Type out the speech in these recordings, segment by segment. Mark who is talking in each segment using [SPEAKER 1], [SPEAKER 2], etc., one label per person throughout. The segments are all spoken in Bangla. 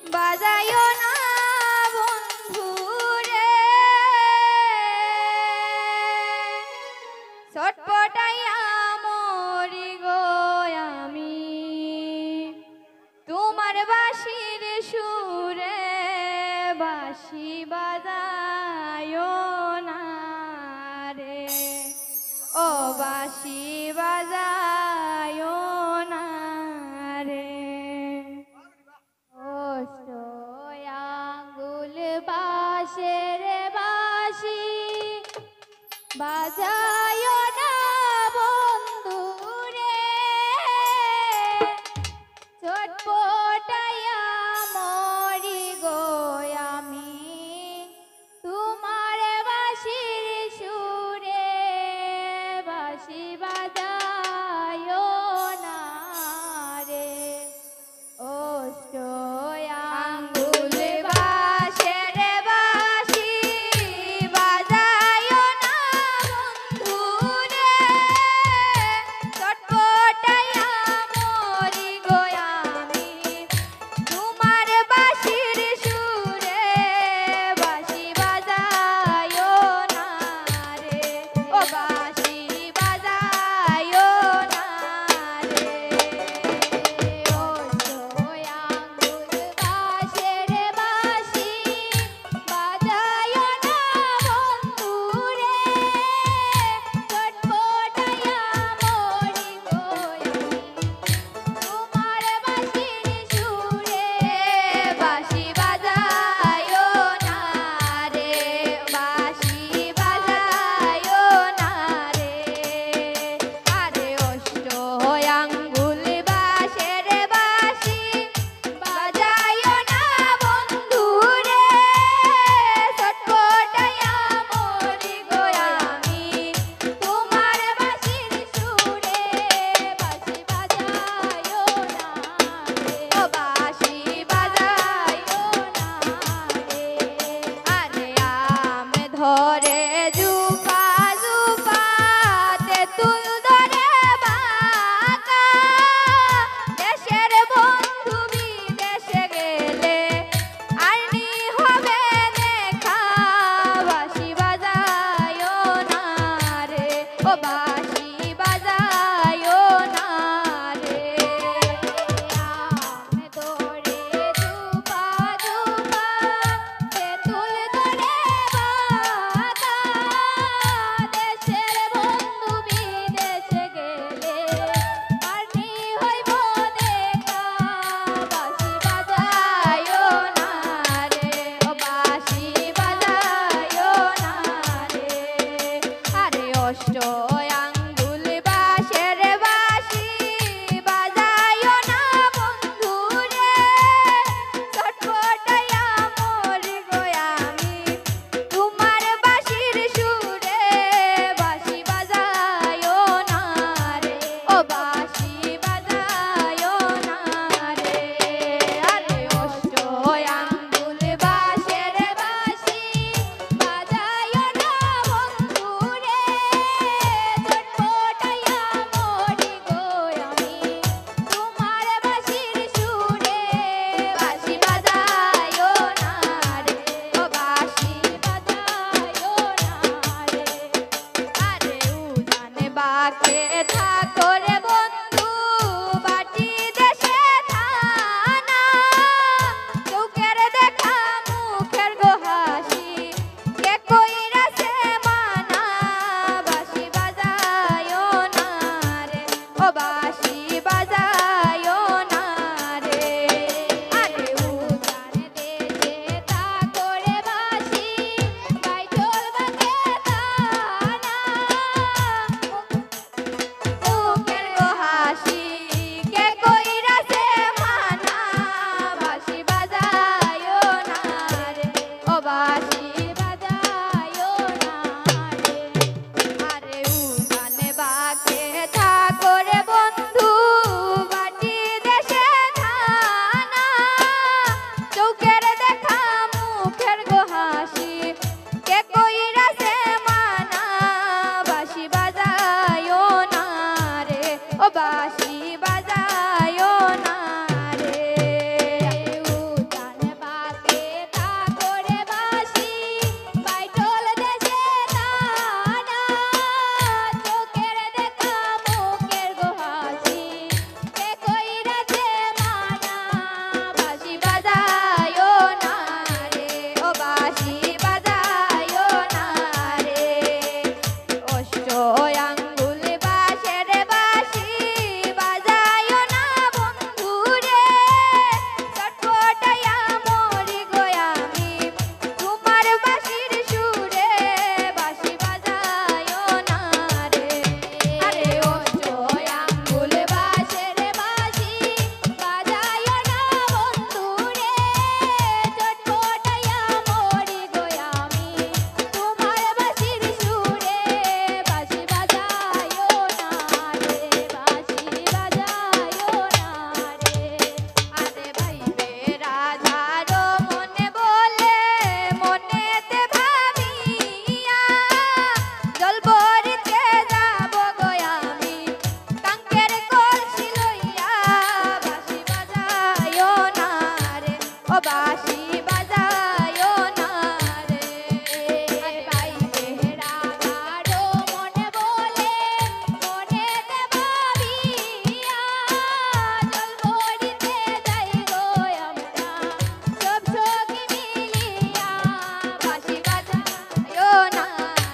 [SPEAKER 1] বাজায়ো না বন্ধু রে ছটপটাইয়া মরি গো আমি তোমার বাঁশির সুরে বাঁশি বাজায়ো না রে ও বাঁশি বাজায়ো না রে অষ্ট আঙ্গুল বাঁশের বাঁশি বাজায়ো না বন্ধু রে ছটপটাইয়া মরি গো আমি তোমার বাঁশির সুরে বাঁশি বাজায়ো না রে অষ্ট আঙ্গুল বাঁশের বাঁশি বাজায়ো না বন্ধু ও বাঁশি বাজায়ো না রে বাইরে রাধারো মনে বলে মনেতে ভাবিয়া জল ভরিতে যাই গো আমরা সব সখী মিলিয়া বাঁশি বাজায়ো না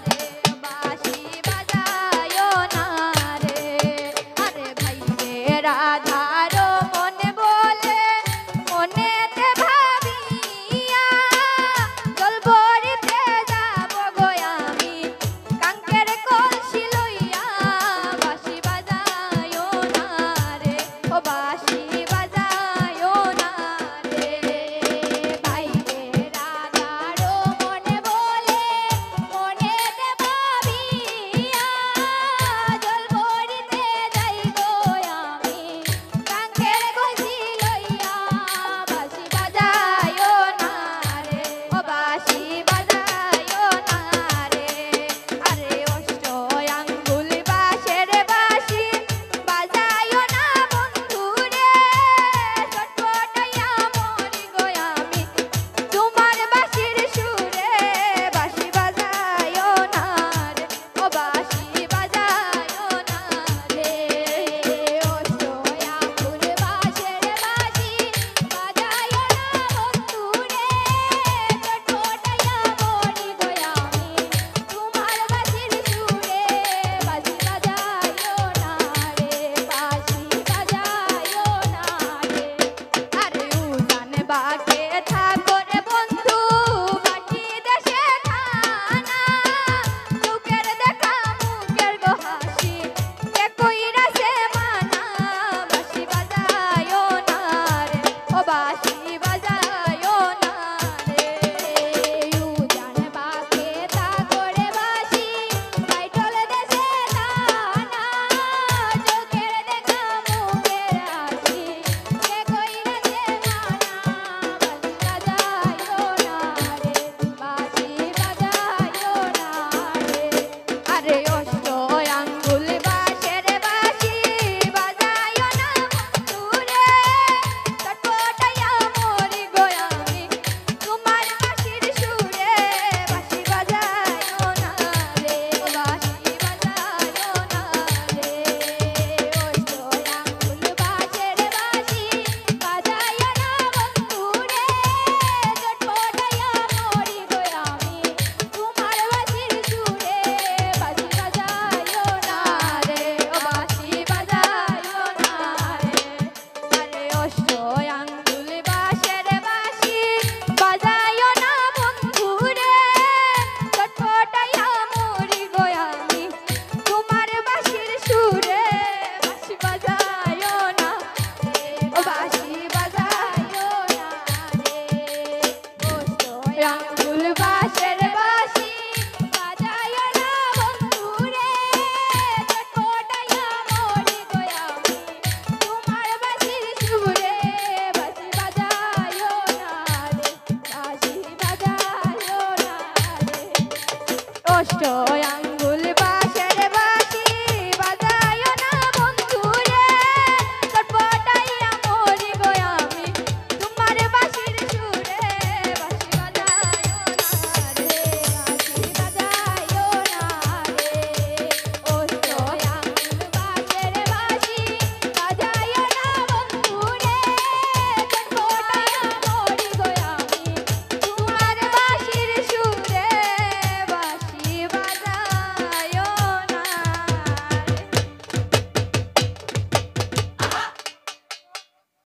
[SPEAKER 1] রে বাঁশি বাজায়ো না রে আরে ভাইরে রাধারো মনে বলে মনেতে ভাবিয়া জল ভরিতে যাব গো আমি কাঙ্কের কলসি লইয়া বাঁশি বাজায়ো না রে ও বাঁশি বাজায়ো না রে ভাইরে রাধারো মনে বলে মনেতে ভাবিয়া জল ভরিতে যাই গো আমি কাঙ্কের কলসি লইয়া বাঁশি বাজায়ো না রে ও বাঁশি বাজায়ো না রে আরে অষ্ট আঙ্গুল বাঁশের বাঁশি বাজায়ো না বন্ধু রে ছটফটাইয়া মরি গো আমি তোমার বাঁশির সুরে বাঁশি বাজায়ো না রে ও বাঁশি বাজায়ো না রে অষ্ট আঙ্গুল বাঁশের বাঁশি বাজায়ো না বন্ধু রে ছটফটাইয়া মরি গো আমি তোমার বাঁশির সুরে বাঁশি বাজায়ো না রে বাঁশি বাজায়ো না রে আরে উজান বাকে